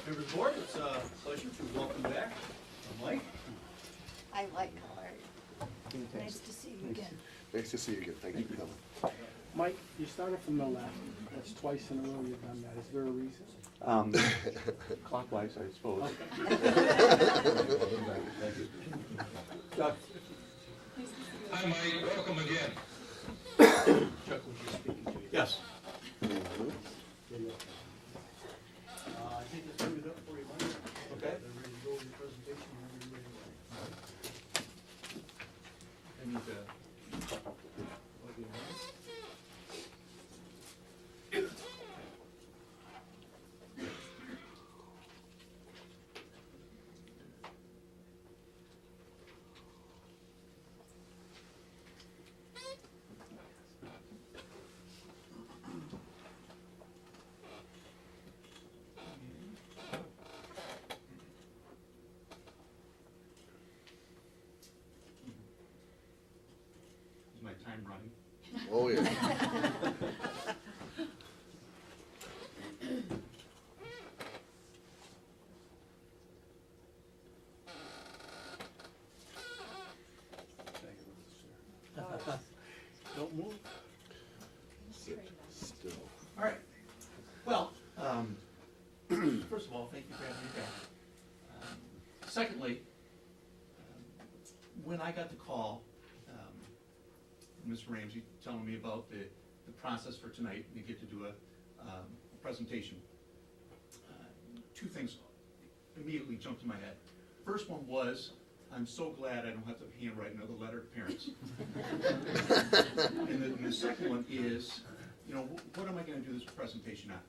Member of the board, it's a pleasure to welcome back Mike. I like how are you? Nice to see you again. Nice to see you again. Thank you for coming. Mike, you started from the left. That's twice in a row you've done that. Is there a reason? Clockwise, I suppose. Thank you. Chuck. Hi, Mike. Welcome again. Chuck, would you speaking to you? Yes. I think it's put it up for you, Mike. Okay. They're ready to go with your presentation whenever you're ready. I need to plug you in. Is my time running? Oh, yeah. Don't move. Sit still. All right. Well, first of all, thank you for having me back. Secondly, when I got the call, from Mr. Ramsey telling me about the process for tonight, we get to do a presentation. Two things immediately jumped in my head. First one was, I'm so glad I don't have to handwrite another letter to parents. And the second one is, you know, what am I going to do this presentation on?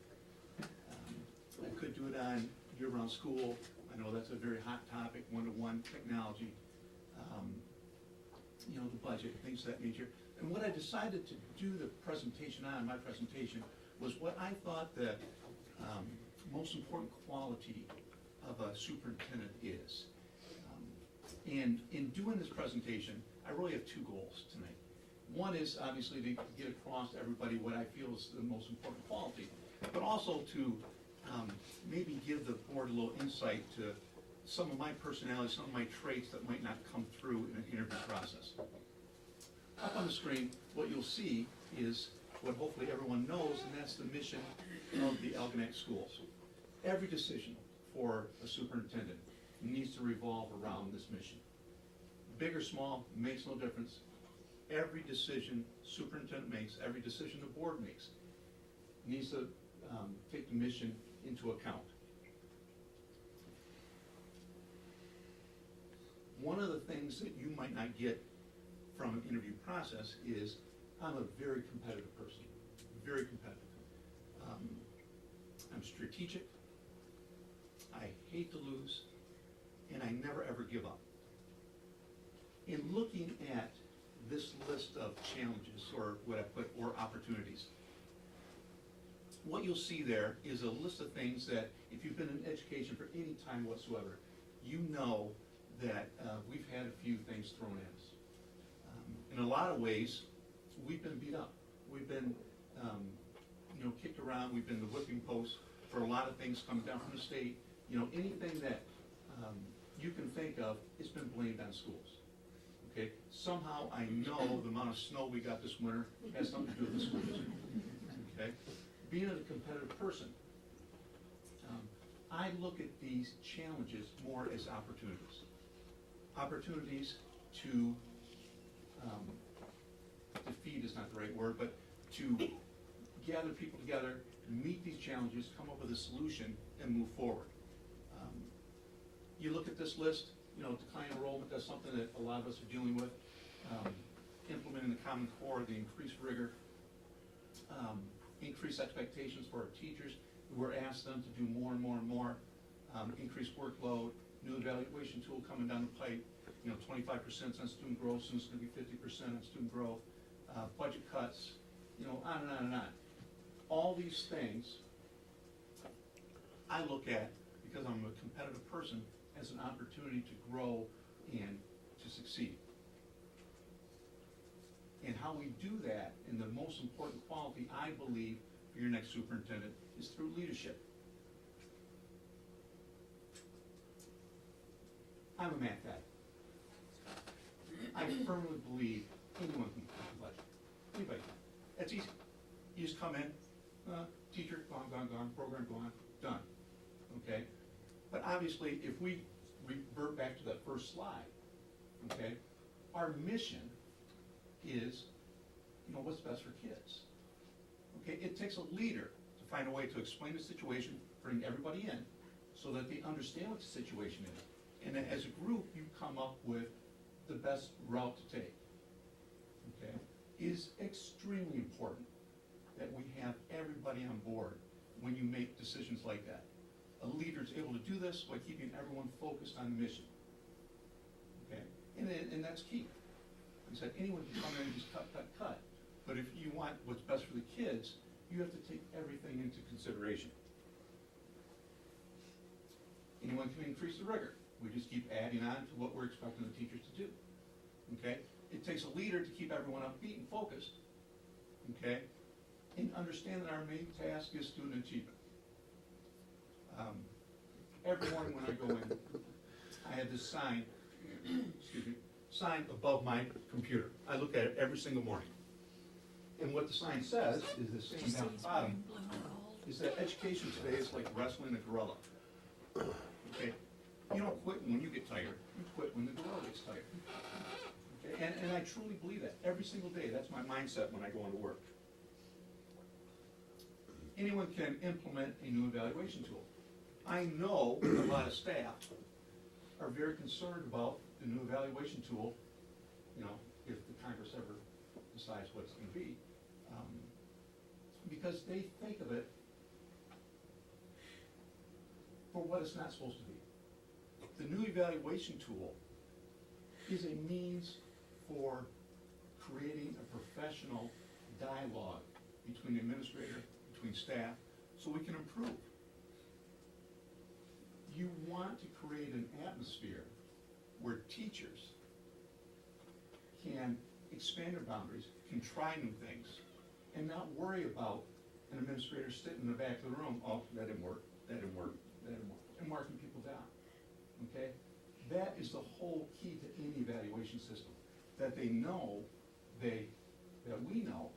I could do it on year-round school. I know that's a very hot topic, one-to-one technology, you know, the budget, things of that nature. And what I decided to do the presentation on, my presentation, was what I thought the most important quality of a superintendent is. And in doing this presentation, I really have two goals tonight. One is obviously to get across to everybody what I feel is the most important quality, but also to maybe give the board a little insight to some of my personality, some of my traits that might not come through in an interview process. Up on the screen, what you'll see is what hopefully everyone knows, and that's the mission of the lgonac schools. Every decision for a superintendent needs to revolve around this mission. Big or small, makes no difference. Every decision superintendent makes, every decision the board makes, needs to take the mission into account. One of the things that you might not get from an interview process is I'm a very competitive person, very competitive. I'm strategic, I hate to lose, and I never ever give up. In looking at this list of challenges, or what I put, or opportunities, what you'll see there is a list of things that, if you've been in education for any time whatsoever, you know that we've had a few things thrown at us. In a lot of ways, we've been beat up. We've been, you know, kicked around. We've been the whipping post for a lot of things coming down from the state. You know, anything that you can think of, it's been blamed on schools. Okay, somehow I know the amount of snow we got this winter has something to do with the school district. Okay, being a competitive person, I look at these challenges more as opportunities. Opportunities to defeat is not the right word, but to gather people together, meet these challenges, come up with a solution, and move forward. You look at this list, you know, decline enrollment, that's something that a lot of us are dealing with. Implementing the Common Core, the increased rigor, increased expectations for our teachers. We're asked them to do more and more and more, increased workload, new evaluation tool coming down the pipe, you know, 25% on student growth, soon it's going to be 50% on student growth, budget cuts, you know, on and on and on. All these things I look at, because I'm a competitive person, as an opportunity to grow and to succeed. And how we do that, and the most important quality, I believe, for your next superintendent, is through leadership. I'm a math guy. I firmly believe anyone can complete a budget. Anybody can. That's easy. You just come in, teacher, gone, program gone, done. Okay? But obviously, if we revert back to that first slide, okay, our mission is, what's best for kids. Okay, it takes a leader to find a way to explain the situation, bring everybody in, so that they understand what the situation is. And then as a group, you come up with the best route to take. Okay? It is extremely important that we have everybody on board when you make decisions like that. A leader is able to do this by keeping everyone focused on the mission. Okay? And that's key. Like I said, anyone can come in and just cut. But if you want what's best for the kids, you have to take everything into consideration. Anyone can increase the rigor. We just keep adding on to what we're expecting the teachers to do. Okay? It takes a leader to keep everyone upbeat and focused. Okay? And understand that our main task is student achievement. Every morning when I go in, I have this sign, sign above my computer. I look at it every single morning. And what the sign says is the same down at the bottom, is that education today is like wrestling a gorilla. Okay? You don't quit when you get tired, you quit when the gorilla gets tired. Okay? And I truly believe that every single day. That's my mindset when I go into work. Anyone can implement a new evaluation tool. I know a lot of staff are very concerned about the new evaluation tool, if the Congress ever decides what it's going to be, because they think of it for what it's not supposed to be. The new evaluation tool is a means for creating a professional dialogue between the administrator, between staff, so we can improve. You want to create an atmosphere where teachers can expand their boundaries, can try new things, and not worry about an administrator sitting in the back of the room, oh, that didn't work, and marking people down. Okay? That is the whole key to any evaluation system, that they know, that we know,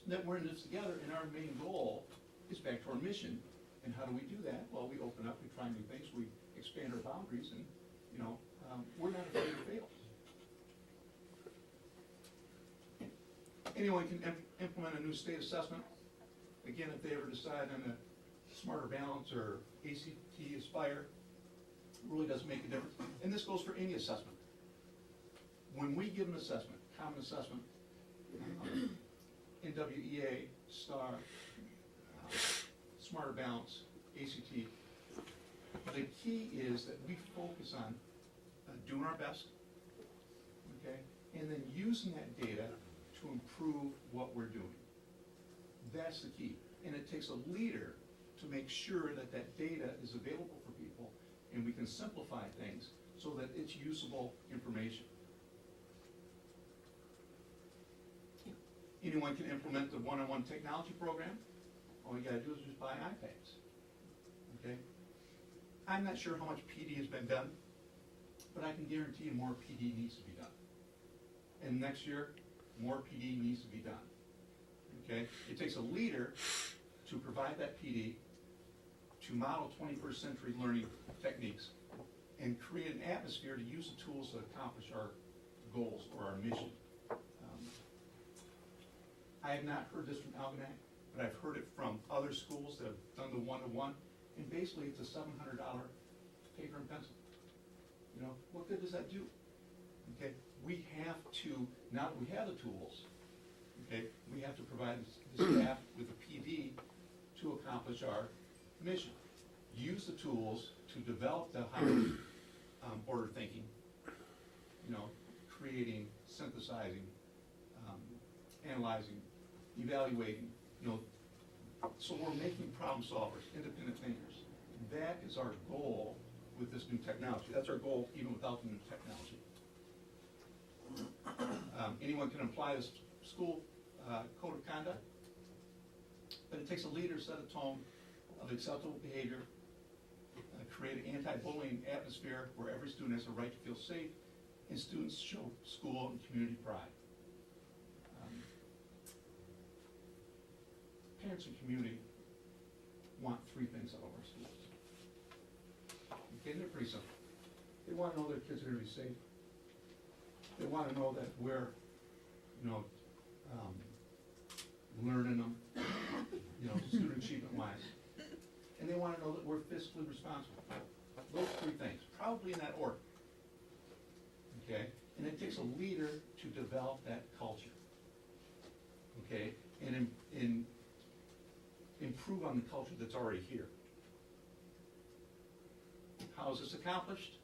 that we're in this together, and our main goal is back to our mission. And how do we do that? Well, we open up, we try new things, we expand our boundaries, and, we're not afraid to fail. Anyone can implement a new state assessment. Again, if they ever decide on a Smarter Balance or ACT Aspire, it really doesn't make a difference. And this goes for any assessment. When we give an assessment, common assessment, NWEA, STAR, Smarter Balance, ACT, the key is that we focus on doing our best, okay, and then using that data to improve what we're doing. That's the key. And it takes a leader to make sure that that data is available for people, and we can simplify things so that it's usable information. Anyone can implement the one-on-one technology program. All you gotta do is just buy iPads, okay? I'm not sure how much PD has been done, but I can guarantee you more PD needs to be done. And next year, more PD needs to be done, okay? It takes a leader to provide that PD, to model 21st century learning techniques, and create an atmosphere to use the tools to accomplish our goals or our mission. I have not heard this from lgonac, but I've heard it from other schools that have done the one-to-one, and basically it's a $700 paper and pencil. What good does that do? Okay, we have to, now that we have the tools, okay, we have to provide the staff with a PD to accomplish our mission. Use the tools to develop the higher order thinking, creating, synthesizing, analyzing, evaluating, so we're making problem solvers, independent thinkers. That is our goal with this new technology. That's our goal even without the new technology. Anyone can apply this school code of conduct, but it takes a leader to set a tone of acceptable behavior create an anti-bullying atmosphere where every student has a right to feel safe, and students show school and community pride. Parents and community want three things out of our schools. Okay, they're pretty simple. They want to know their kids are going to be safe. They want to know that we're, learning them, student achievement wise. And they want to know that we're fiscally responsible. Those three things, probably in that order. Okay? And it takes a leader to develop that culture. Okay? And improve on the culture that's already here. How is this accomplished?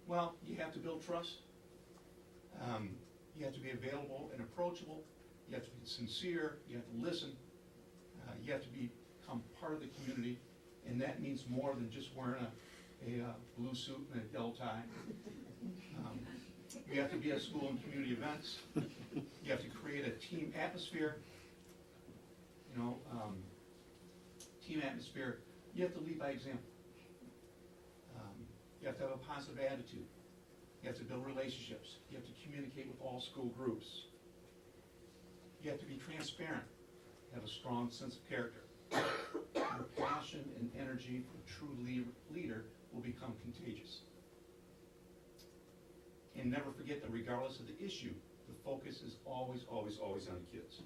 Well, you have to build trust. You have to be available and approachable. You have to be sincere. You have to listen. You have to become part of the community, and that means more than just wearing a blue suit and a yellow tie. You have to be at school and community events. You have to create a team atmosphere. Team atmosphere. You have to lead by example. You have to have a positive attitude. You have to build relationships. You have to communicate with all school groups. You have to be transparent. Have a strong sense of character. Your passion and energy for a true leader will become contagious. And never forget that regardless of the issue, the focus is always, always, always on the kids.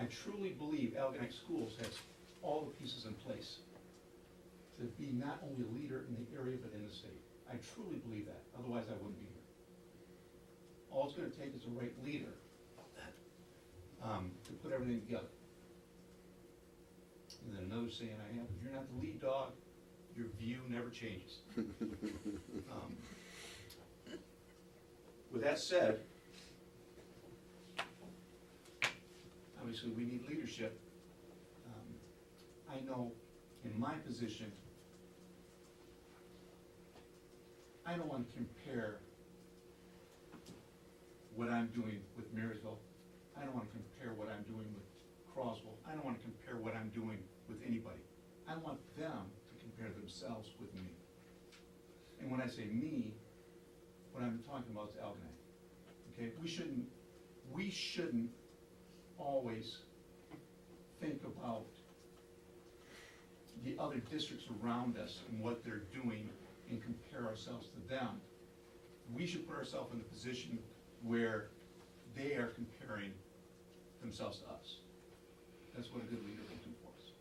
I truly believe lgonac Schools has all the pieces in place to be not only a leader in the area, but in the state. I truly believe that, otherwise I wouldn't be here. All it's going to take is a right leader to put everything together. And then another saying I have, if you're not the lead dog, your view never changes. With that said, obviously we need leadership. I know in my position, I don't want to compare what I'm doing with Marysville. I don't want to compare what I'm doing with Croswell. I don't want to compare what I'm doing with anybody. I want them to compare themselves with me. And when I say me, what I'm talking about is lgonac. Okay, we shouldn't always think about the other districts around us and what they're doing and compare ourselves to them. We should put ourselves in a position where they are comparing themselves to us. That's what a good leader will do for us.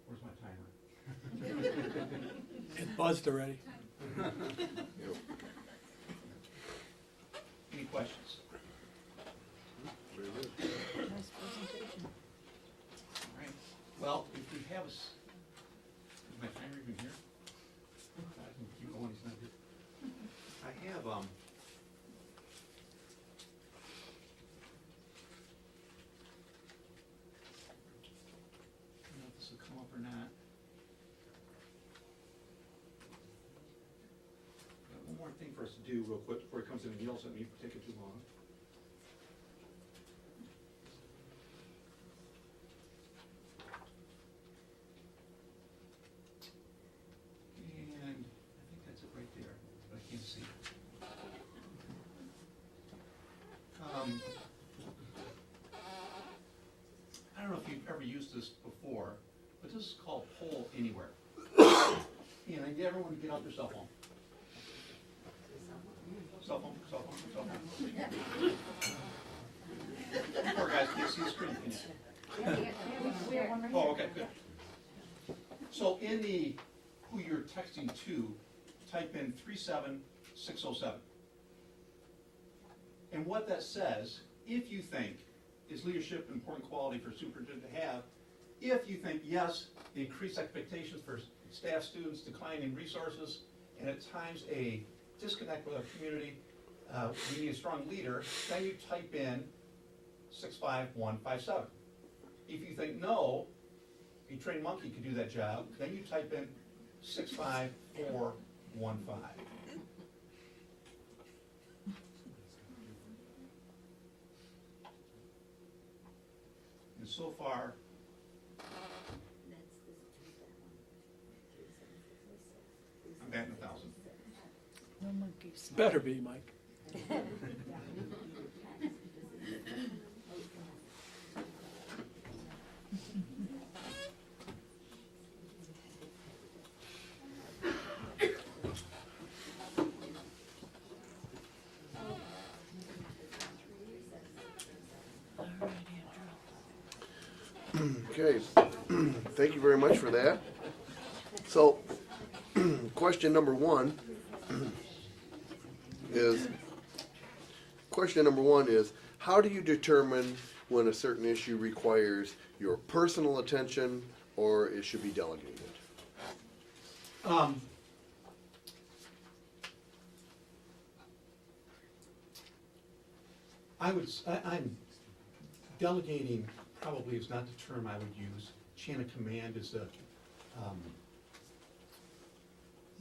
Where's my timer? It buzzed already. Any questions? Very good. Nice presentation. All right. Well, if we have a, is my timer even here? I can keep going, he's not here. I have, I don't know if this will come up or not. Got one more thing for us to do real quick before he comes in and yells at me for taking too long. And I think that's it right there, but I can't see. I don't know if you've ever used this before, but this is called Poll Anywhere. And I get everyone to get out their cell phone. Cell phone, cell phone, cell phone. Poor guys can't see the screen, can you? We have one right Oh, here. okay, good. So in the, who you're texting to, type in 37607. And what that says, if you think, is leadership an important quality for a superintendent to have? If you think, yes, increased expectations for staff, students, decline in resources, and at times a disconnect with our community, we need a strong leader, then you type in 65157. If you think, no, a trained monkey could do that job, then you type in 65415. and so far, I'm batting 1,000. No monkeys. Better be, Mike. All right, Andrew. Okay, thank you very much for that. So, question number one is, how do you determine when a certain issue requires your personal attention or it should be delegated? I'm delegating probably is not the term I would use. Chain of command is the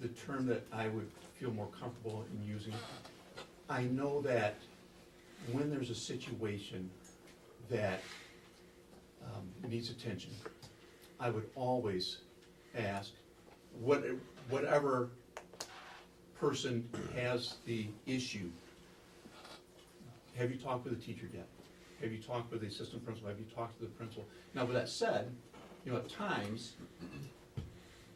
term that I would feel more comfortable in using. I know that when there's a situation that needs attention, I would always ask whatever person has the issue, have you talked with the teacher yet? Have you talked with the assistant principal? Have you talked to the principal? Now, with that said, at times,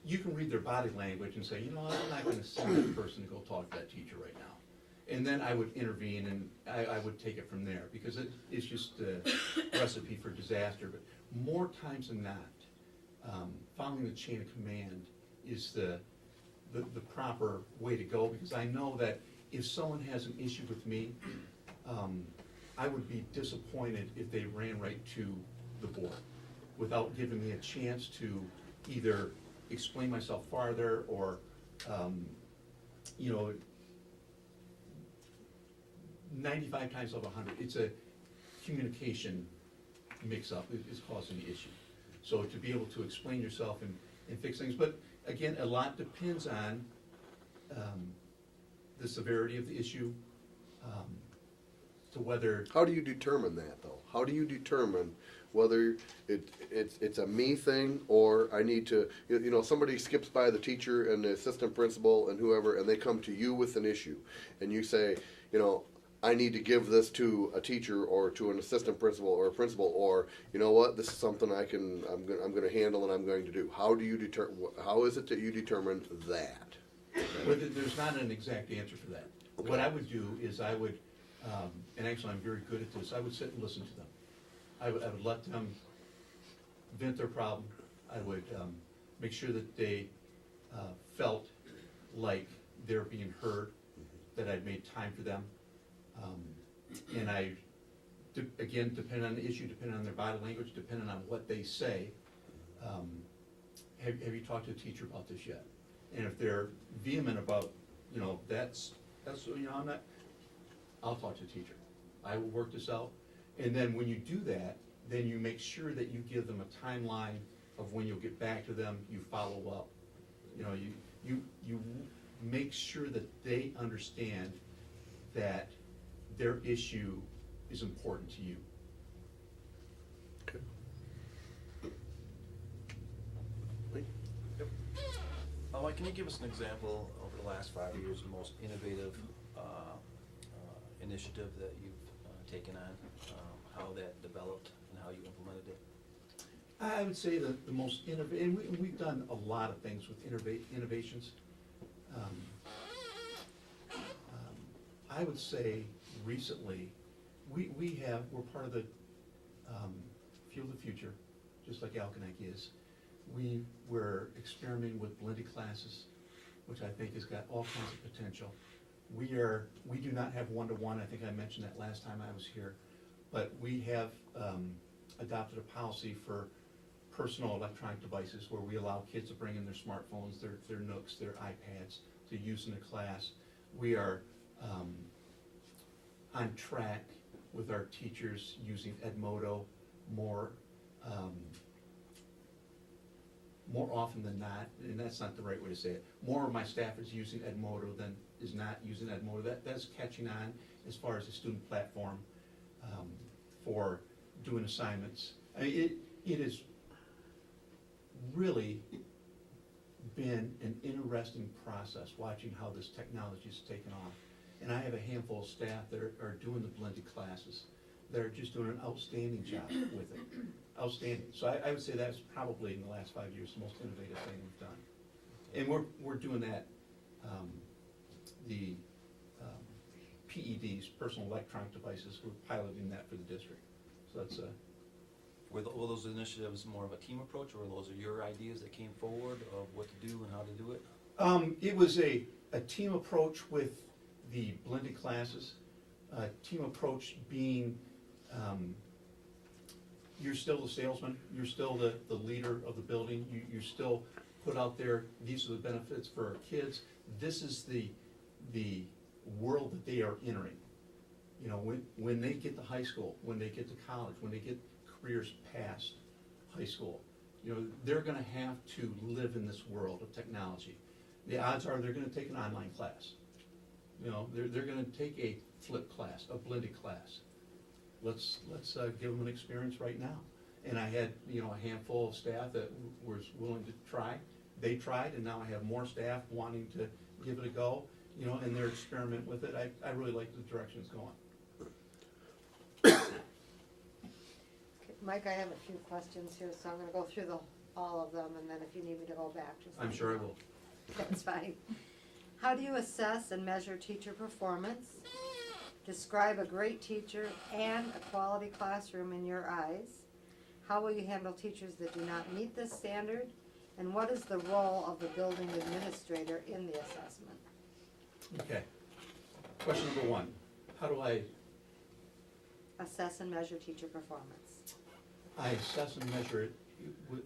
you can read their body language and say, I'm not gonna send that person to go talk to that teacher right now. And then I would intervene and I would take it from there, because it's just a recipe for disaster. But more times than not, following the chain of command is the proper way to go, because I know that if someone has an issue with me, I would be disappointed if they ran right to the board without giving me a chance to either explain myself farther or, 95 times out of 100, it's a communication mix-up is causing the issue. So to be able to explain yourself and fix things, but again, a lot depends on the severity of the issue, to whether. How do you determine that, though? How do you determine whether it's a me thing, or I need to, somebody skips by the teacher and the assistant principal and whoever, and they come to you with an issue, and you say, I need to give this to a teacher or to an assistant principal or a principal, or this is something I'm going to handle and I'm going to do. How is it that you determine that? Well, there's not an exact answer for that. Okay. What I would do is I would, and actually I'm very good at this, I would sit and listen to them. I would let them vent their problem. I would make sure that they felt like they're being heard, that I'd made time for them. And again, depending on the issue, depending on their body language, depending on what they say, have you talked to a teacher about this yet? And if they're vehement about, that's I'm not, I'll talk to the teacher. I will work this out. And then when you do that, then you make sure that you give them a timeline of when you'll get back to them, you follow up. You make sure that they understand that their issue is important to you. Okay. Mike, can you give us an example over the last 5 years, the most innovative initiative that you've taken on, how that developed and how you implemented it? I would say that the most innovative, and we've done a lot of things with innovations. I would say recently, we're part of the Fuel the Future, just like lgonac is. We're experimenting with blended classes, which I think has got all kinds of potential. We do not have one-to-one, I think I mentioned that last time I was here, but we have adopted a policy for personal electronic devices where we allow kids to bring in their smartphones, their Nooks, their iPads to use in the class. We are on track with our teachers using Edmodo more often than not, and that's not the right way to say it. More of my staff is using Edmodo than is not using Edmodo. That is catching on as far as the student platform for doing assignments. I mean, it has really been an interesting process, watching how this technology's taken off. And I have a handful of staff that are doing the blended classes, that are just doing an outstanding job with it. Outstanding. So I would say that's probably, in the last 5 years, the most innovative thing we've done. And we're doing that, the PEDs, personal electronic devices, we're piloting that for the district. So that's Were those initiatives more of a team approach, or those are your ideas that came forward of what to do and how to do it? It was a team approach with the blended classes. Team approach being, you're still the salesman, you're still the leader of the building, you still put out there, these are the benefits for our kids. This is the world that they are entering. You know, when they get to high school, when they get to college, when they get careers past high school, you know, they're gonna have to live in this world of technology. The odds are they're gonna take an online class. You know, they're gonna take a flipped class, a blended class. Let's give them an experience right now. And I had, you know, a handful of staff that was willing to try. They tried, and now I have more staff wanting to give it a go, you know, and they're experimenting with it. I really like the direction it's going. Mike, I have a few questions here, so I'm gonna go through all of them, and then if you need me to go back, just let I'm me sure I know. will. That's fine. How do you assess and measure teacher performance? Describe a great teacher and a quality classroom in your eyes. How will you handle teachers that do not meet this standard? And what is the role of the building administrator in the assessment? Okay. Question number one, how do I Assess and measure teacher performance. assess and measure it with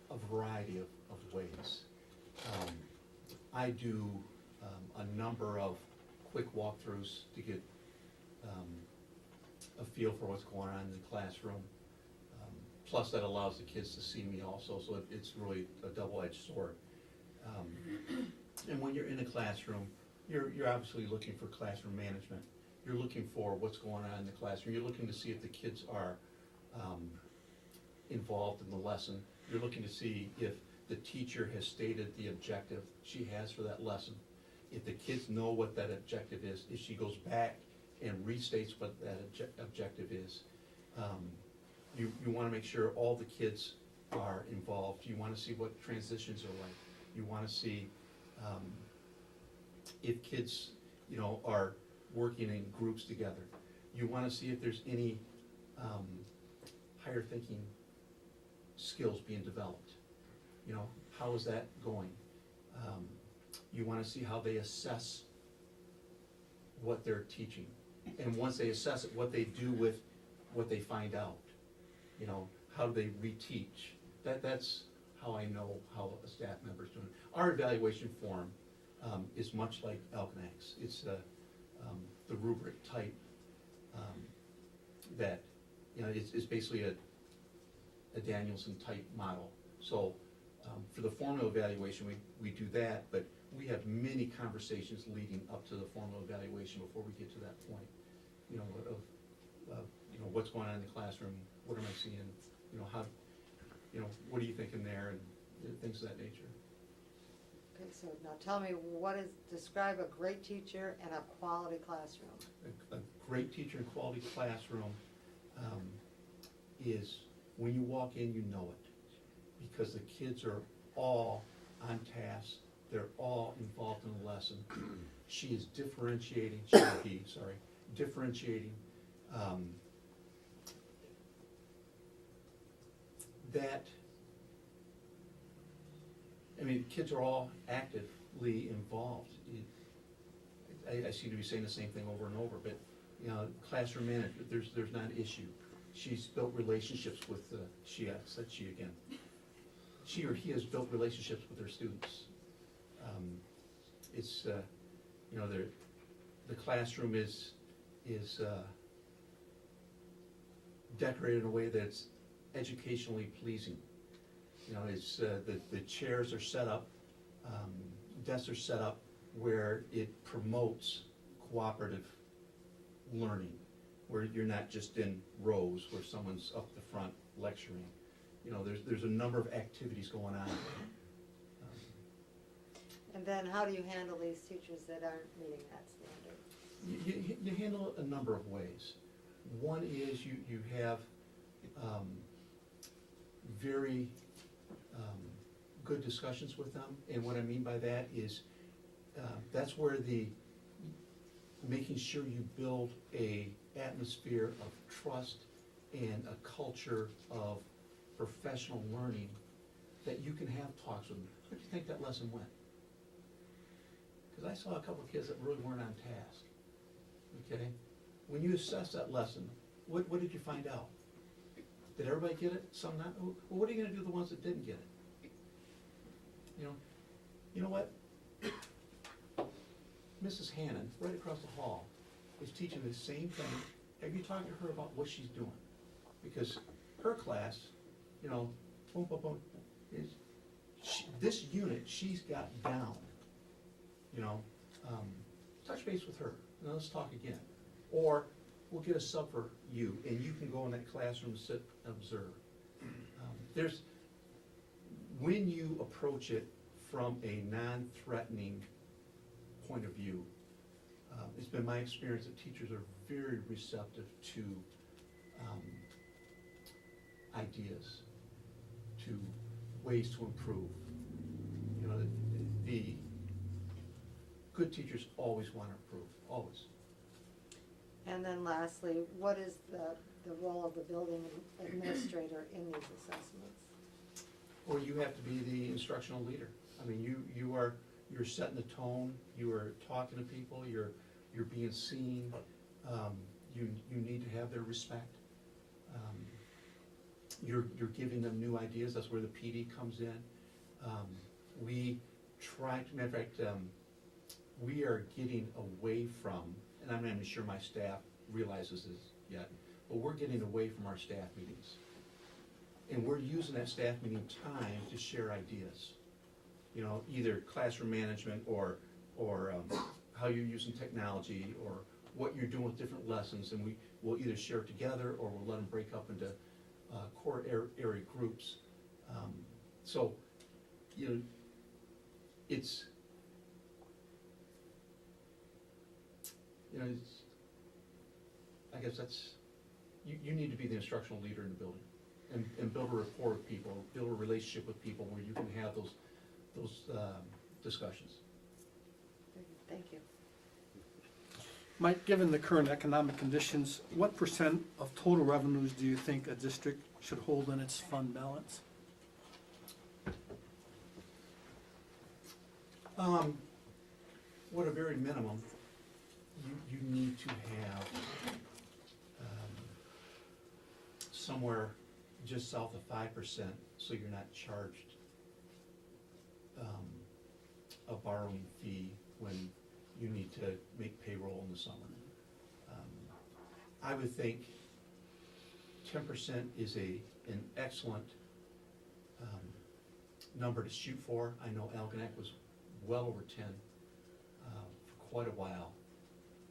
a variety of ways. I do a number of quick walkthroughs to get a feel for what's going on in the classroom. Plus that allows the kids to see me also, so it's really a double-edged sword. And when you're in a classroom, you're obviously looking for classroom management. You're looking for what's going on in the classroom. You're looking to see if the kids are involved in the lesson. You're looking to see if the teacher has stated the objective she has for that lesson. If the kids know what that objective is, if she goes back and restates what that objective is. You want to make sure all the kids are involved. You want to see what transitions are like. You want to see if kids, you know, are working in groups together. You want to see if there's any higher thinking skills being developed. You know, how is that going? You want to see how they assess what they're teaching. And once they assess it, what they do with what they find out. You know, how do they reteach? That's how I know how a staff member's doing. Our evaluation form is much like lgonac's. It's the rubric type that, you know, it's basically a Danielson type model. So for the formal evaluation, we do that, but we have many conversations leading up to the formal evaluation before we get to that point. You know, of you know, what's going on in the classroom, what am I seeing, you know, how, you know, what are you thinking there, and things of that nature. Okay, so now tell me, describe a great teacher and a quality classroom. A great teacher and quality classroom is when you walk in, you know it, because the kids are all on task, they're all involved in the lesson. She is differentiating, differentiating that, I mean, kids are all actively involved. I seem to be saying the same thing over and over, but, you know, classroom management, there's not an issue. She's built relationships with, she or he has built relationships with their students. It's, you know, the classroom is decorated in a way that's educationally pleasing. You know, it's the chairs are set up, desks are set up where it promotes cooperative learning. where you're not just in rows where someone's up the front lecturing. You know, there's a number of activities going on. And then how do you handle these teachers that aren't meeting that standard? You handle it a number of ways. One is you have very good discussions with them, and what I mean by that is that's where making sure you build a atmosphere of trust and a culture of professional learning, that you can have talks with them. How do you think that lesson went? Because I saw a couple of kids that really weren't on task, okay? When you assess that lesson, what did you find out? Did everybody get it? Some not? Well, what are you gonna do with the ones that didn't get it? You know what? Mrs. Hannon, right across the hall, is teaching the same thing. Have you talked to her about what she's doing? Because her class, you know, boom, boom, boom, this unit she's got down. You know, touch base with her, and let's talk again. Or we'll get a sub for you, and you can go in that classroom and sit and observe. When you approach it from a non-threatening point of view, it's been my experience that teachers are very receptive to ideas, to ways to improve. You know, the good teachers always want to improve, always. And then lastly, what is the role of the building administrator in these assessments? Or you have to be the instructional leader. I mean, you're setting the tone, you are talking to people, you're being seen, you need to have their respect. You're giving them new ideas, that's where the PD comes in. We try to, matter of fact, we are getting away from, and I'm not even sure my staff realizes this yet, but we're getting away from our staff meetings. And we're using that staff meeting time to share ideas. You know, either classroom management or how you're using technology or what you're doing with different lessons, and we'll either share it together or we'll let them break up into core area groups. So, you know, I guess that's, you need to be the instructional leader in the building and build a rapport with people, build a relationship with people where you can have those discussions. Thank you. Mike, given the current economic conditions, what % of total revenues do you think a district should hold in its fund balance? What a very minimum, you need to have somewhere just south of 5%, so you're not charged a borrowing fee when you need to make payroll in the summer. I would think 10% is an excellent number to shoot for. I know lgonac was well over 10 for quite a while,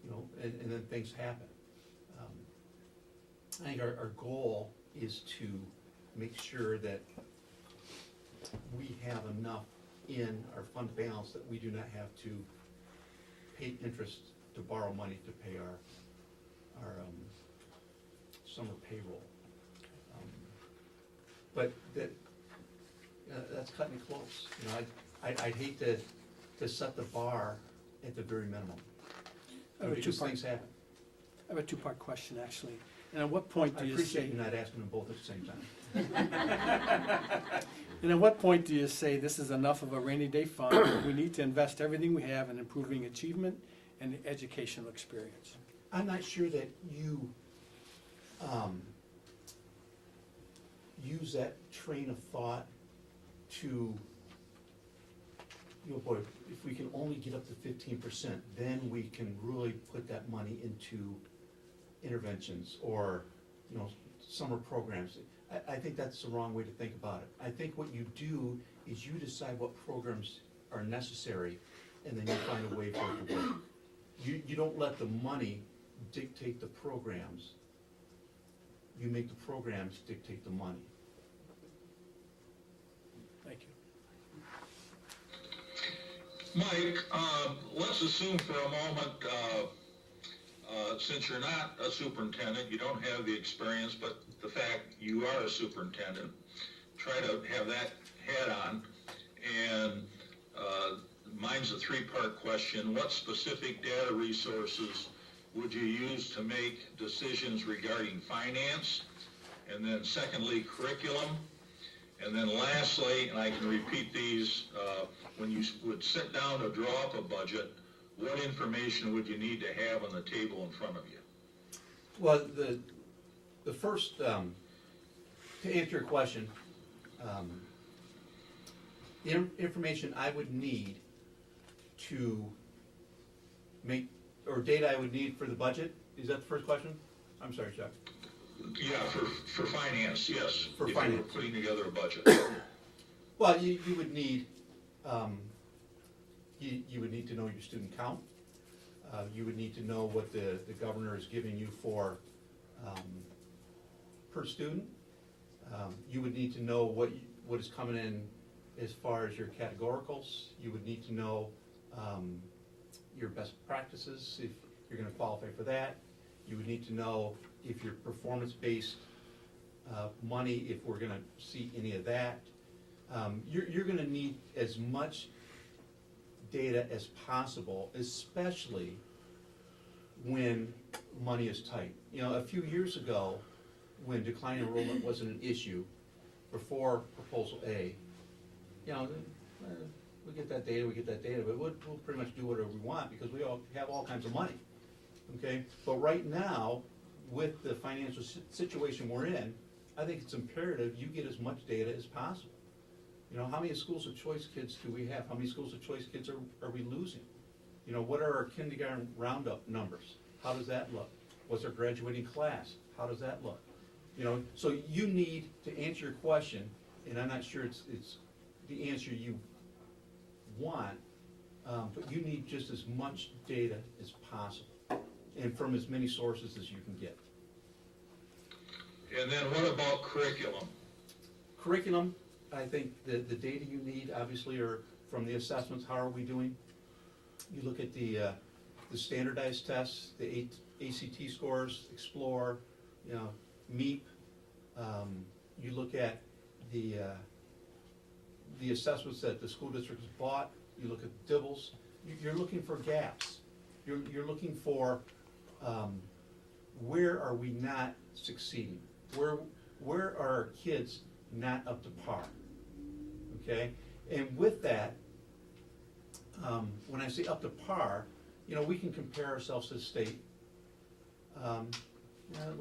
you know, and then things happen. I think our goal is to make sure that we have enough in our fund balance that we do not have to pay interest to borrow money to pay our summer payroll. But that's cutting it close. You know, I'd hate to set the bar at the very minimum. Because things happen. I have a two-part question, actually. And at what point I do you appreciate say, you not asking them both at the same time. and at what point do you say this is enough of a rainy day fund? We need to invest everything we have in improving achievement and the educational experience. I'm not sure that you use that train of thought to, you know, boy, if we can only get up to 15%, then we can really put that money into interventions or, you know, summer programs. I think that's the wrong way to think about it. I think what you do is you decide what programs are necessary, and then you find a way for it to work. You don't let the money dictate the programs. You make the programs dictate the money. Thank you. Mike, let's assume for a moment, since you're not a superintendent, you don't have the experience, but the fact you are a superintendent, try to have that head on. And mine's a three-part question. What specific data resources would you use to make decisions regarding finance? And then secondly, curriculum. And then lastly, and I can repeat these, when you would sit down to draw up a budget, what information would you need to have on the table in front of you? Well, the first, to answer your question, the information I would need to make, or data I would need for the budget, is that the first question? I'm sorry, Chuck. Yeah, for finance, yes. For if finance. you were putting together a budget. Well, you would need, you would need to know your student count. You would need to know what the governor is giving you for, per student. You would need to know what is coming in as far as your categoricals. You would need to know your best practices, if you're gonna qualify for that. You would need to know if your performance-based money, if we're gonna see any of that. You're gonna need as much data as possible, especially when money is tight. You know, a few years ago, when decline enrollment wasn't an issue, before Proposal A, you know, we get that data, but we'll pretty much do whatever we want because we all have all kinds of money, okay? But right now, with the financial situation we're in, I think it's imperative you get as much data as possible. You know, how many schools of choice kids do we have? How many schools of choice kids are we losing? You know, what are our kindergarten roundup numbers? How does that look? What's our graduating class? How does that look? You know, so you need to answer your question, and I'm not sure it's the answer you want, but you need just as much data as possible, and from as many sources as you can get. And then what about curriculum? Curriculum, I think the data you need obviously are from the assessments. How are we doing? You look at the standardized tests, the ACT scores, Explore, you know, MEP. You look at the assessments that the school district has bought. You look at DIBELS. You're looking for gaps. You're looking for where are we not succeeding? Where are our kids not up to par? Okay, and with that, when I say up to par, you know, we can compare ourselves to the state. Well,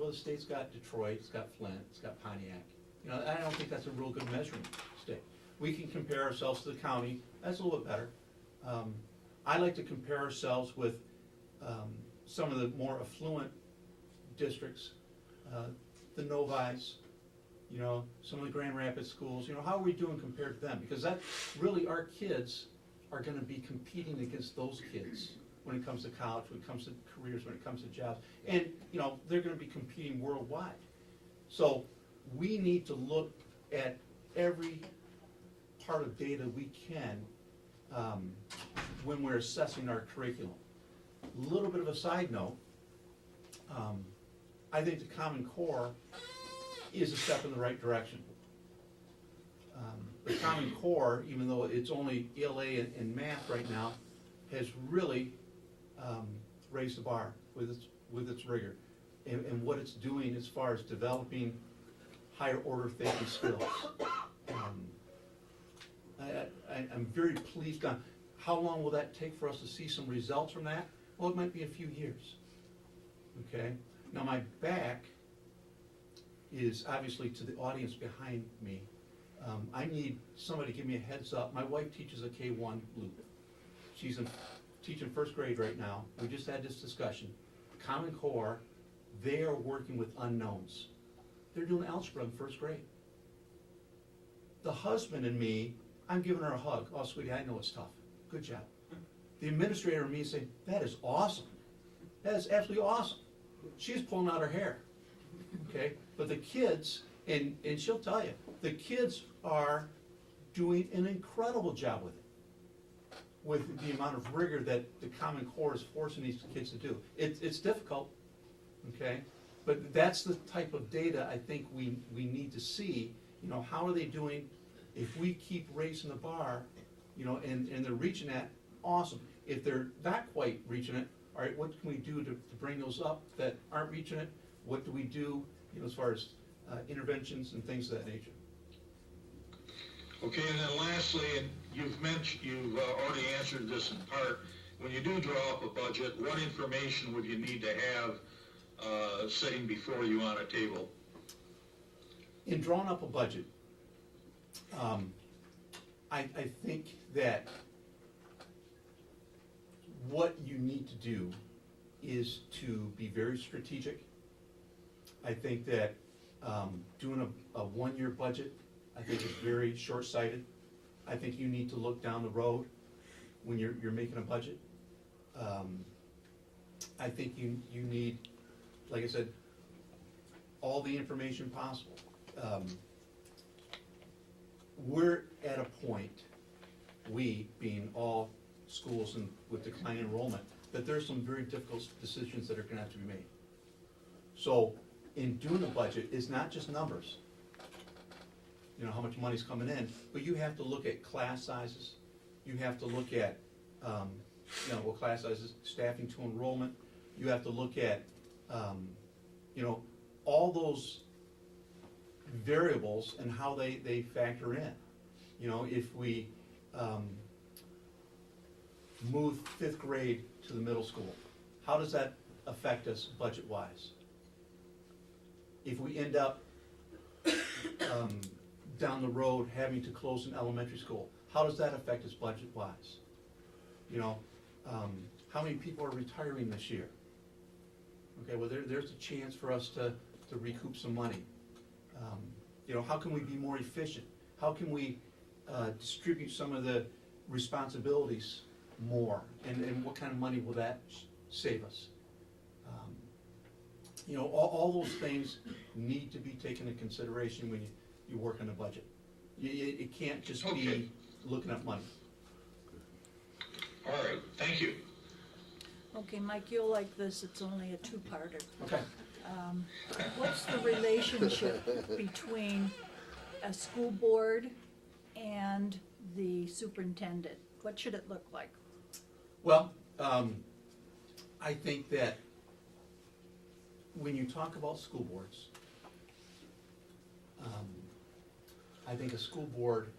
the state's got Detroit, it's got Flint, it's got Pontiac. You know, I don't think that's a real good measuring stick. We can compare ourselves to the county, that's a little bit better. I like to compare ourselves with some of the more affluent districts, the Novi's, you know, some of the Grand Rapids schools. You know, how are we doing compared to them? Because that really, our kids are gonna be competing against those kids when it comes to college, when it comes to careers, when it comes to jobs. And, you know, they're gonna be competing worldwide. So we need to look at every part of data we can when we're assessing our curriculum. A little bit of a side note, I think the Common Core is a step in the right direction. The Common Core, even though it's only ELA and math right now, has really raised the bar with its rigor and what it's doing as far as developing higher order thinking skills. I'm very pleased on how long will that take for us to see some results from that? Well, it might be a few years. Okay? Now my back is obviously to the audience behind me. I need somebody to give me a heads up. My wife teaches a K-1 loop. She's teaching first grade right now. We just had this discussion. Common Core, they are working with unknowns. They're doing algebra in first grade. The husband and me, I'm giving her a hug. Oh, sweetie, I know it's tough. Good job. The administrator and me say, that is awesome. That is absolutely awesome. she's pulling out her hair, okay? But the kids, and she'll tell you, the kids are doing an incredible job with it, with the amount of rigor that the Common Core is forcing these kids to do. It's difficult, okay? But that's the type of data I think we need to see, you know, how are they doing? If we keep raising the bar, you know, and they're reaching that, awesome. If they're not quite reaching it, all right, what can we do to bring those up that aren't reaching it? What do we do, you know, as far as interventions and things of that nature? Okay, and then lastly, and you've already answered this in part, when you do draw up a budget, what information would you need to have sitting before you on a table? In drawing up a budget, I think that what you need to do is to be very strategic. I think that doing a one-year budget, I think is very short-sighted. I think you need to look down the road when you're making a budget. I think you need, like I said, all the information possible. We're at a point, we being all schools and with declining enrollment, that there's some very difficult decisions that are gonna have to be made. So in doing a budget, it's not just numbers, you know, how much money's coming in, but you have to look at class sizes, you have to look at, you know, what class sizes, staffing to enrollment, you have to look at, you know, all those variables and how they factor in. You know, if we move fifth grade to the middle school, how does that affect us budget-wise? If we end up down the road having to close an elementary school, how does that affect us budget-wise? You know, how many people are retiring this year? Okay, well, there's a chance for us to recoup some money. You know, how can we be more efficient? How can we distribute some of the responsibilities more? And what kind of money will that save us? You know, all those things need to be taken into consideration when you work on a budget. It can't just Okay. be looking at money. All right, thank you. Okay, Mike, you'll like this, it's only a two-parter. Okay. What's the relationship between a school board and the superintendent? What should it look like? Well, I think that when you talk about school boards, I think a school board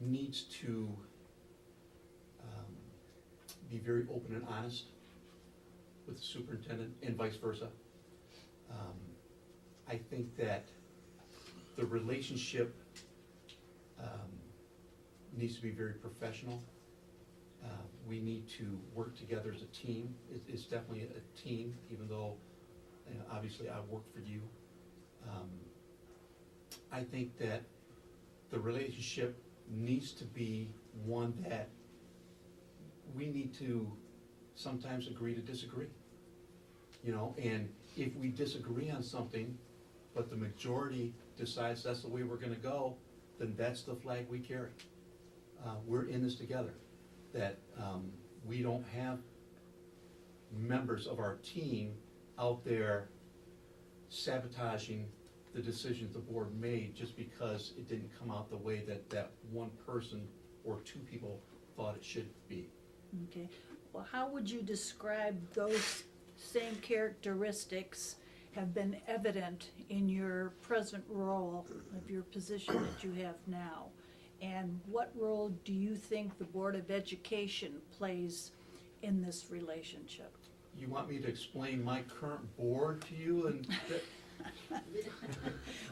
needs to be very open and honest with the superintendent and vice versa. I think that the relationship needs to be very professional. We need to work together as a team. It's definitely a team, even though, you know, obviously I work for you. I think that the relationship needs to be one that we need to sometimes agree to disagree. You know, and if we disagree on something, but the majority decides that's the way we're gonna go, then that's the flag we carry. We're in this together. That we don't have members of our team out there sabotaging the decisions the board made just because it didn't come out the way that one person or two people thought it should be. Okay, well, how would you describe those same characteristics have been evident in your present role of your position that you have now? And what role do you think the Board of Education plays in this relationship? You want me to explain my current board to you and?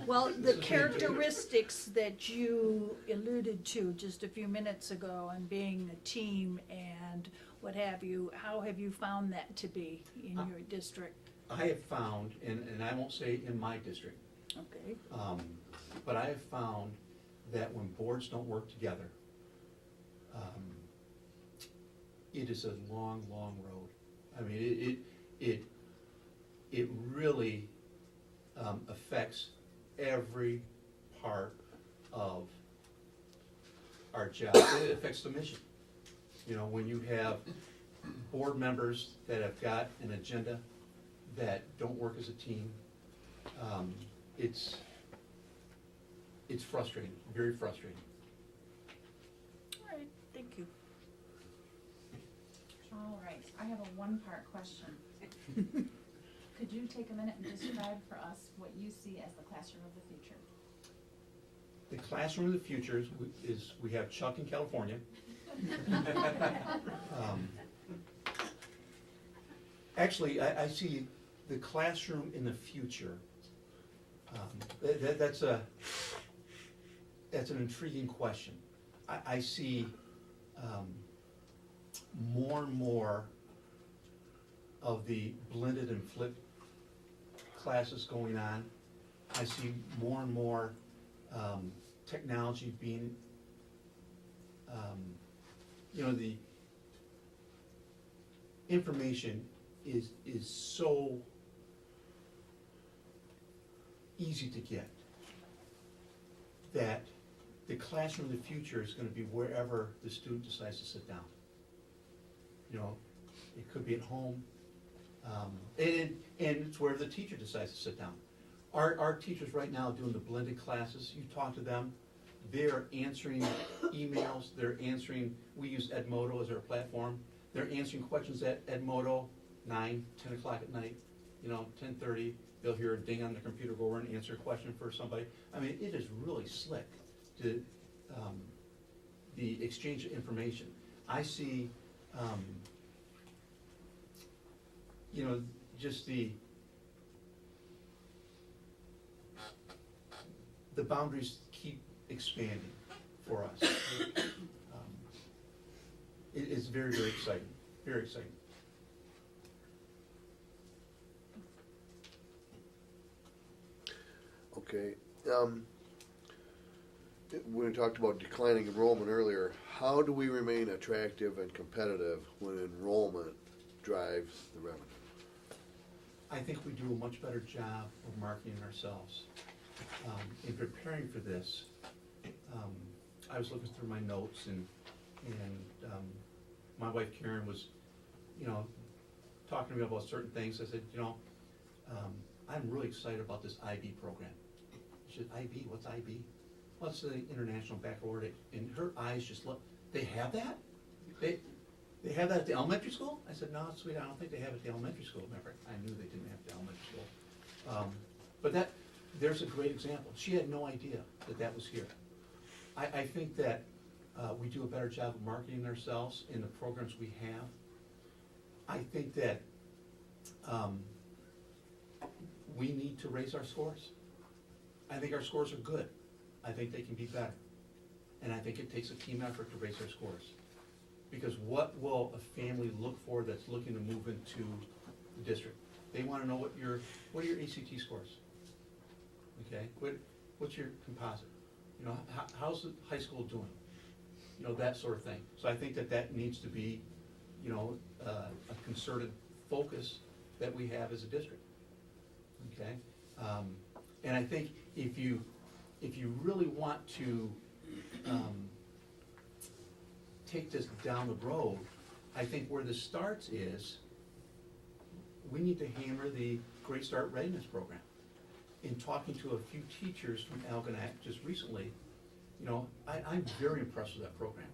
Well, the characteristics that you alluded to just a few minutes ago and being a team and what have you, how have you found that to be in your district? I have found, and I won't say in my district, Okay, but I have found that when boards don't work together, it is a long, long road. I mean, it really affects every part of our job. It affects the mission. You know, when you have board members that have got an agenda that don't work as a team, it's frustrating, very frustrating. All right, thank you. All right, I have a one-part question. Could you take a minute and describe for us what you see as the classroom of the future? The classroom of the future is we have Chuck in California. Actually, I see the classroom in the future. That's an intriguing question. I see more and more of the blended and flipped classes going on. I see more and more technology being, the information is so easy to get that the classroom of the future is going to be wherever the student decides to sit down. You know, it could be at home, and it's where the teacher decides to sit down. Our teachers right now doing the blended classes, you talk to them, they're answering emails, they're answering, we use Edmodo as our platform, they're answering questions at Edmodo 9, 10 o'clock at night, 10:30, they'll hear a ding on the computer, go over and answer a question for somebody. I mean, it is really slick, to the exchange of information. I see, just the boundaries keep expanding for us. It is very, very exciting, very exciting. Okay, when we talked about declining enrollment earlier, how do we remain attractive and competitive when enrollment drives the revenue? I think we do a much better job of marketing ourselves. In preparing for this, I was looking through my notes and my wife Karen was, talking to me about certain things. I said, I'm really excited about this IB program. She said, IB, what's IB? Well, it's the International Baccalaureate. And her eyes just looked, they have that? They have that at the elementary school? I said, no, sweet, I don't think they have it at the elementary school. Remember, I knew they didn't have it at the elementary school. But there's a great example. She had no idea that was here. I think that we do a better job of marketing ourselves in the programs we have. I think that we need to raise our scores. I think our scores are good. I think they can be better. And I think it takes a team effort to raise our scores. Because what will a family look for that's looking to move into the district? They want to know what are your ACT scores? Okay, what's your composite? How's the high school doing? That sort of thing. So I think that needs to be, a concerted focus that we have as a district. Okay, and I think if you really want to take this down the road, I think where this starts is we need to hammer the Great Start Readiness Program. In talking to a few teachers from lgonac just recently, I'm very impressed with that program.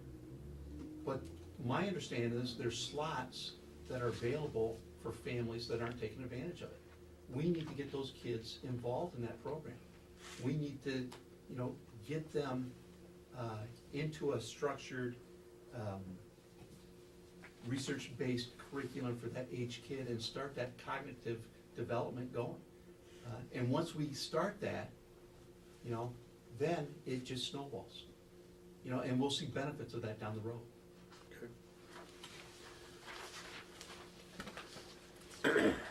But my understanding is there's slots that are available for families that aren't taking advantage of it. We need to get those kids involved in that program. We need to, get them into a structured, research-based curriculum for that age kid and start that cognitive development going. And once we start that, then it just snowballs. And we'll see benefits of that down the road.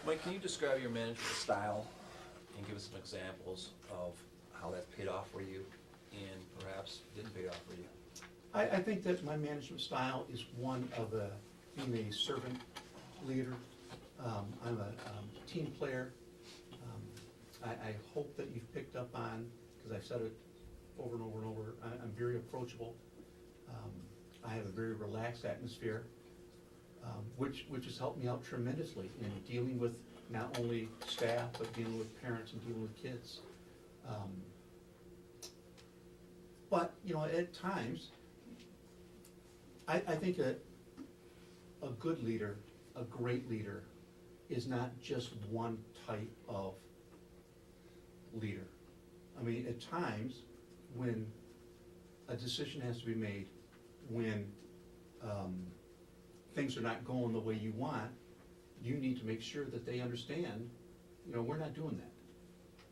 Mike, can you describe your management style and give us some examples of how that's paid off for you and perhaps didn't pay off for you? I think that my management style is one of being a servant leader, I'm a team player. I hope that you've picked up on, because I've said it over and over and over, I'm very approachable. I have a very relaxed atmosphere, which has helped me out tremendously in dealing with not only staff, but dealing with parents and dealing with kids. But, you know, at times, I think a good leader, a great leader, is not just one type of leader. I mean, at times, when a decision has to be made, when things are not going the way you want, you need to make sure that they understand, you know, we're not doing that.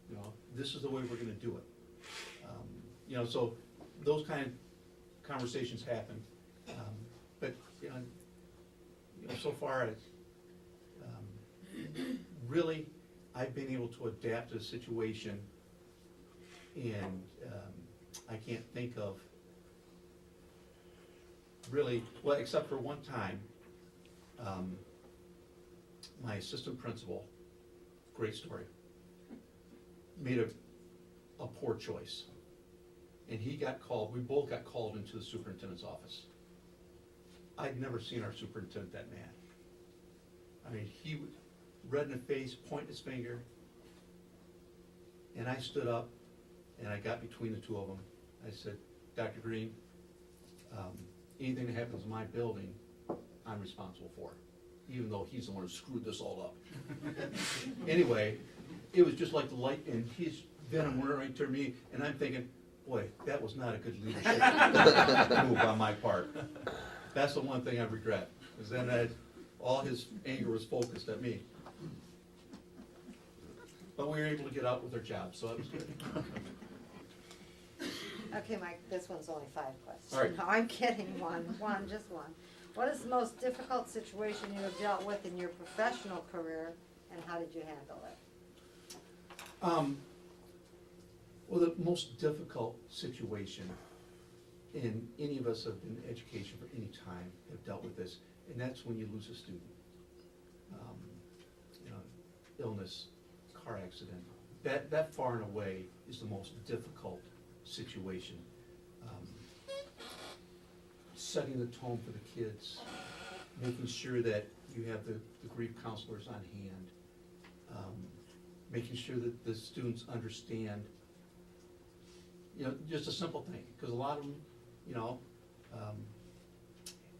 You know, this is the way we're gonna do it. You know, so those kind of conversations happen. But, you know, so far, really, I've been able to adapt to the situation, and I can't think of really, well, except for one time, my assistant principal, great story, made a poor choice. And he got called, we both got called into the superintendent's office. I'd never seen our superintendent that mad. I mean, he was red in the face, pointing his finger, and I stood up and I got between the two of them. I said, Dr. Green, anything that happens in my building, I'm responsible for, even though he's the one who screwed this all up. Anyway, it was just like the light, and his venom went right to me, and I'm thinking, boy, that was not a good leadership move on my part. That's the one thing I regret, is then all his anger was focused at me. But we were able to get out with our job, so that was good. Okay, Mike, this one's only 5 questions. All right. No, I'm kidding, just one. What is the most difficult situation you have dealt with in your professional career, and how did you handle it? Well, the most difficult situation, and any of us have been in education for any time have dealt with this, and that's when you lose a student. You know, illness, car accident, that far and away is the most difficult situation. Setting the tone for the kids, making sure that you have the grief counselors on hand, making sure that the students understand, you know, just a simple thing, because a lot of them, you know,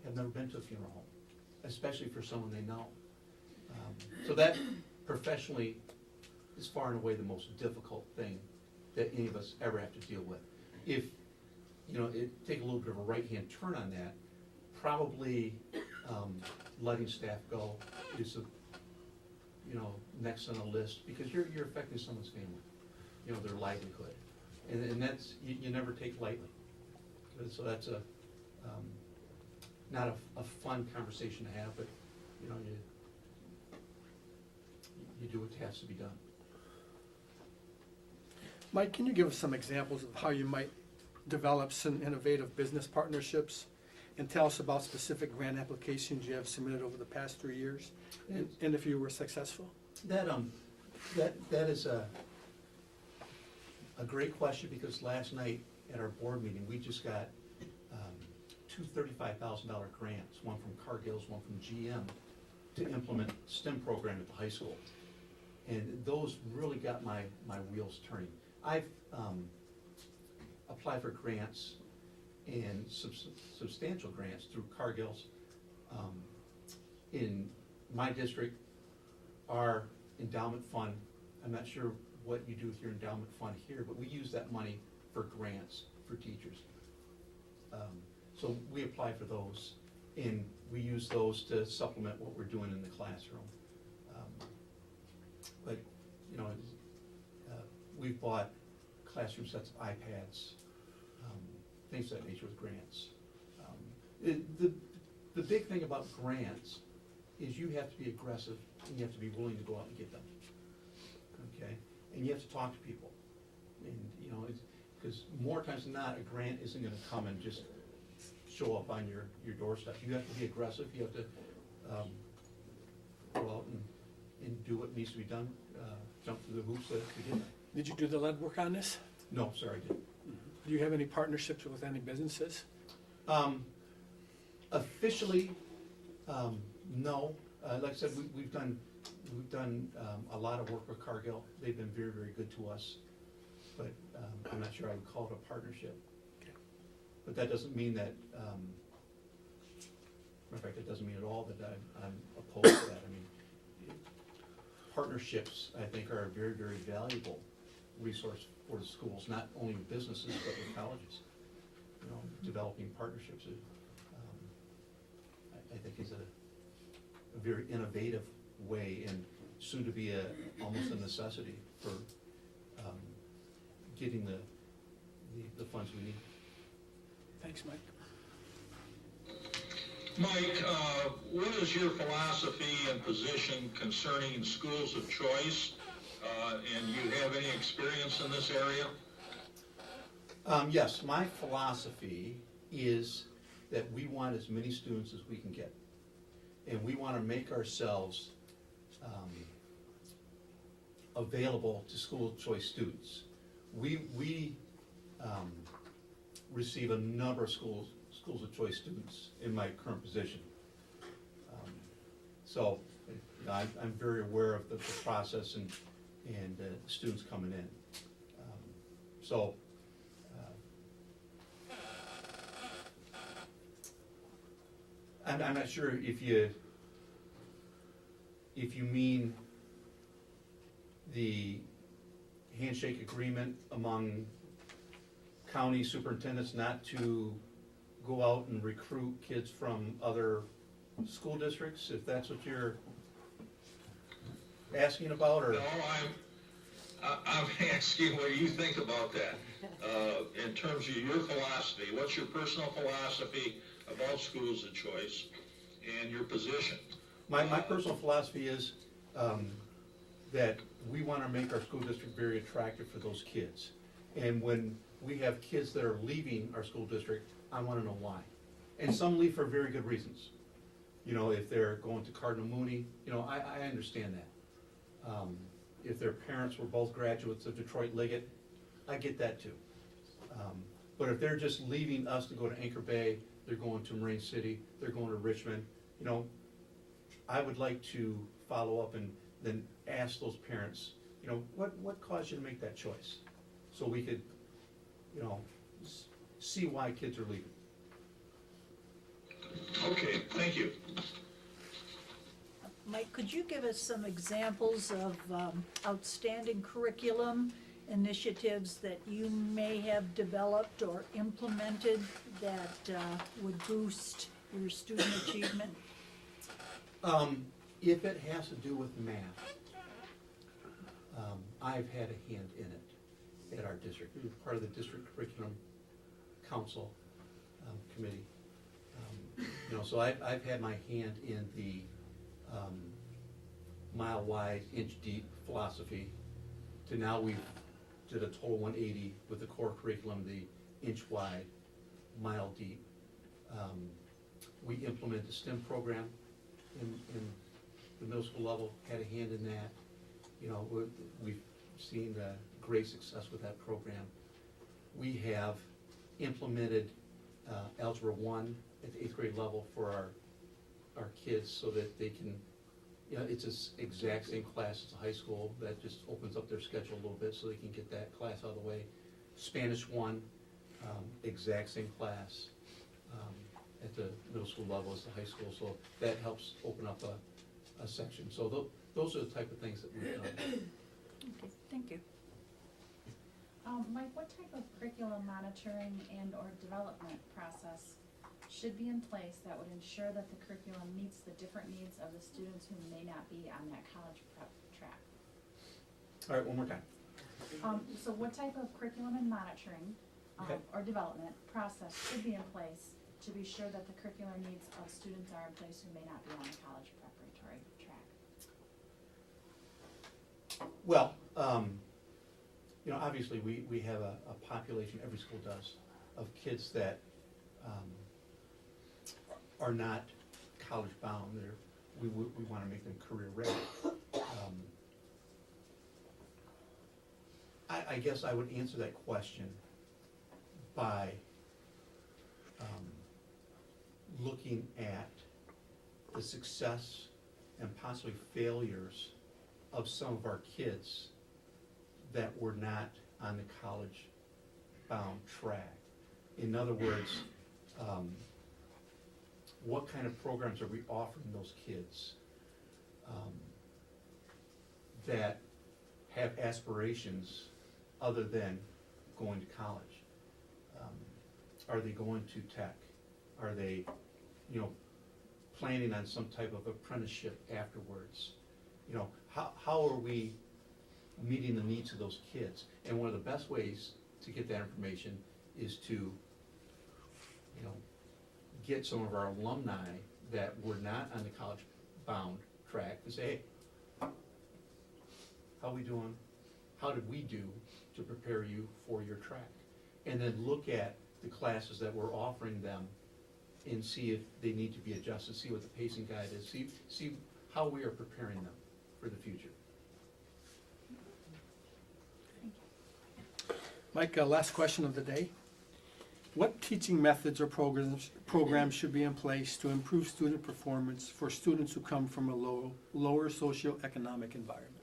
have never been to a funeral home, especially for someone they know. So that professionally is far and away the most difficult thing that any of us ever have to deal with. If, you know, it take a little bit of a right-hand turn on that, probably letting staff go is you know, next on the list, because you're affecting someone's family, you know, their livelihood. And that's, you never take lightly. So that's not a fun conversation to have, but, you know, you do what has to be done. Mike, can you give us some examples of how you might develop some innovative business partnerships? And tell us about specific grant applications you have submitted over the past 3 years, and if you were successful? That is a great question, because last night at our board meeting, we just got two $35,000 grants, one from Cargill's, one from GM, to implement STEM program at the high school. And those really got my wheels turning. I've applied for grants and substantial grants through Cargill's. In my district, our endowment fund, I'm not sure what you do with your endowment fund here, but we use that money for grants for teachers. So we apply for those, and we use those to supplement what we're doing in the classroom. But, you know, we've bought classroom sets of iPads, things of that nature with grants. The big thing about grants is you have to be aggressive, and you have to be willing to go out and get them, okay? And you have to talk to people, and, you know, because more times than not, a grant isn't gonna come and just show up on your doorstep. You have to be aggressive, you have to go out and and do what needs to be done, jump through the hoops to get there. Did you do the lead work on this? No, sorry, I didn't. Do you have any partnerships with any businesses? Officially, no. Like I said, we've done a lot of work with Cargill. They've been very, very good to us. But I'm not sure I would call it a partnership. Okay. But that doesn't mean that, in fact, it doesn't mean at all that I'm opposed to that. I mean, partnerships, I think, are a very, very valuable resource for the schools, not only with businesses, but with colleges. You know, developing partnerships, I think is a very innovative way and soon to be almost a necessity for getting the funds we need. Thanks, Mike. Mike, what is your philosophy and position concerning schools of choice? And you have any experience in this area? Yes, my philosophy is that we want as many students as we can get. And we want to make ourselves available to school choice students. We receive a number of schools of choice students in my current position. So you know, I'm very aware of the process and students coming in. I'm not sure if you mean the handshake agreement among county superintendents not to go out and recruit kids from other school districts, if that's what you're asking about, or? No, I'm asking what you think about that. In terms of your philosophy, what's your personal philosophy about schools of choice and your position? My personal philosophy is that we want to make our school district very attractive for those kids. And when we have kids that are leaving our school district, I want to know why. And some leave for very good reasons. You know, if they're going to Cardinal Mooney, you know, I understand that. If their parents were both graduates of Detroit Liggett, I get that too. But if they're just leaving us to go to Anchor Bay, they're going to Marine City, they're going to Richmond, you know, I would like to follow up and then ask those parents, you know, what caused you to make that choice? So we could, you know, see why kids are leaving. Okay, thank you. Mike, could you give us some examples of outstanding curriculum initiatives that you may have developed or implemented that would boost your student achievement? If it has to do with math, I've had a hand in it at our district. We were part of the district curriculum council committee. You know, so I've had my hand in the mile wide, inch deep philosophy to now we've did a total 180 with the core curriculum, the inch wide, mile deep. We implemented the STEM program in the middle school level, had a hand in that. You know, we've seen great success with that program. We have implemented Algebra 1 at the 8th grade level for our kids so that they can, you know, it's this exact same class as a high school. That just opens up their schedule a little bit so they can get that class out of the way. Spanish 1, exact same class at the middle school level as the high school, so that helps open up a section. So those are the type of things that we've done. Okay, thank you. Mike, what type of curriculum monitoring and or development process should be in place that would ensure that the curriculum meets the different needs of the students who may not be on that college prep track? All right, one more time. So what type of curriculum and monitoring Okay. or development process should be in place to be sure that the curricular needs of students are in place who may not be on the college preparatory track? Well, you know, obviously, we have a population, every school does, of kids that are not college bound. We want to make them career ready. I guess I would answer that question by looking at the success and possibly failures of some of our kids that were not on the college-bound track. In other words, what kind of programs are we offering those kids that have aspirations other than going to college? Are they going to tech? Are they, planning on some type of apprenticeship afterwards? How are we meeting the needs of those kids? And one of the best ways to get that information is to, get some of our alumni that were not on the college-bound track to say, hey, how we doing? How did we do to prepare you for your track? And then look at the classes that we're offering them and see if they need to be adjusted, see what the pacing guide is, see how we are preparing them for the future. Mike, last question of the day. What teaching methods or programs should be in place to improve student performance for students who come from a lower socioeconomic environment?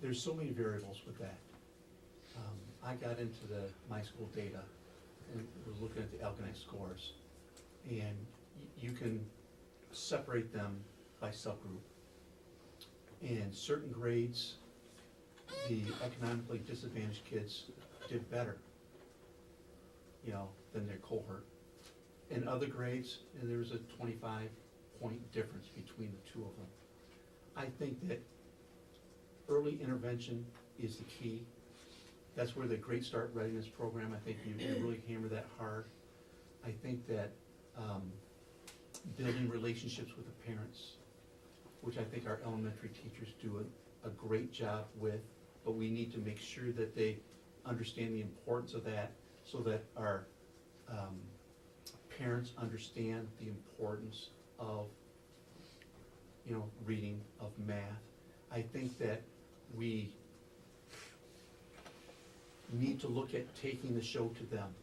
There's so many variables with that. I got into my school data and was looking at the lgonac scores, and you can separate them by subgroup. In certain grades, the economically disadvantaged kids did better, than their cohort. In other grades, there was a 25-point difference between the two of them. I think that early intervention is the key. That's where the Great Start Readiness Program, I think you really hammer that hard. I think that building relationships with the parents, which I think our elementary teachers do a great job with, but we need to make sure that they understand the importance of that so that our parents understand the importance of, reading, of math. I think that we need to look at taking the show to them,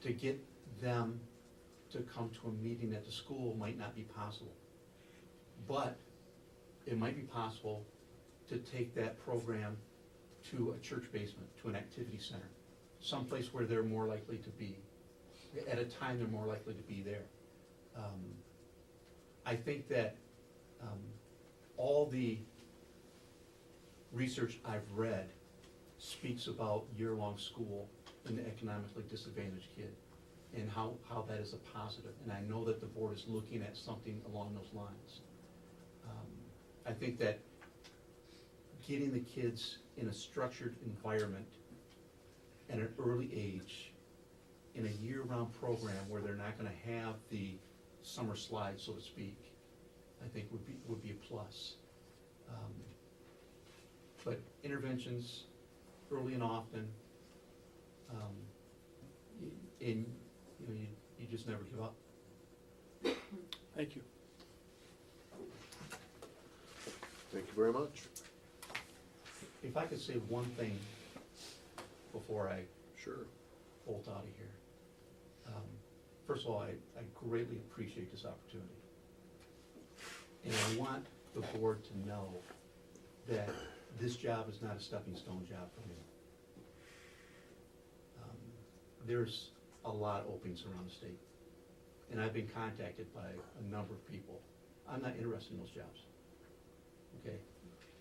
to get them to come to a meeting at the school might not be possible. But it might be possible to take that program to a church basement, to an activity center, someplace where they're more likely to be, at a time they're more likely to be there. I think that all the research I've read speaks about year-long school in the economically disadvantaged kid and how that is a positive. And I know that the board is looking at something along those lines. I think that getting the kids in a structured environment at an early age in a year-round program where they're not going to have the summer slide, so to speak, I think would be a plus. But interventions early and often, and you just never give up. Thank you. Thank you very much. If I could say one thing before I Sure. bolt out of here. First of all, I greatly appreciate this opportunity. And I want the board to know that this job is not a stepping stone job for me. There's a lot of openings around the state. And I've been contacted by a number of people. I'm not interested in those jobs. Okay?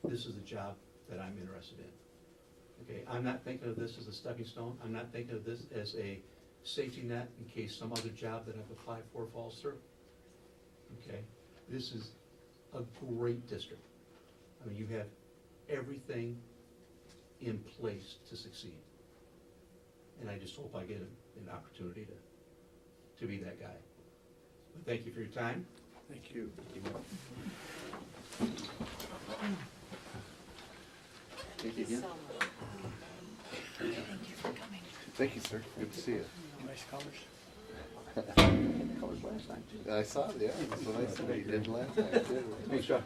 This is the job that I'm interested in. Okay? I'm not thinking of this as a stepping stone. I'm not thinking of this as a safety net in case some other job that I've applied for falls through. Okay? This is a great district. I mean, you have everything in place to succeed. And I just hope I get an opportunity to be that guy. But thank you for your time. Thank you. Thank you again. Thank you for coming. Thank you, sir. Good to see you. Nice colors. I saw it, yeah. That's what I said. You did last night, too. Thanks, John.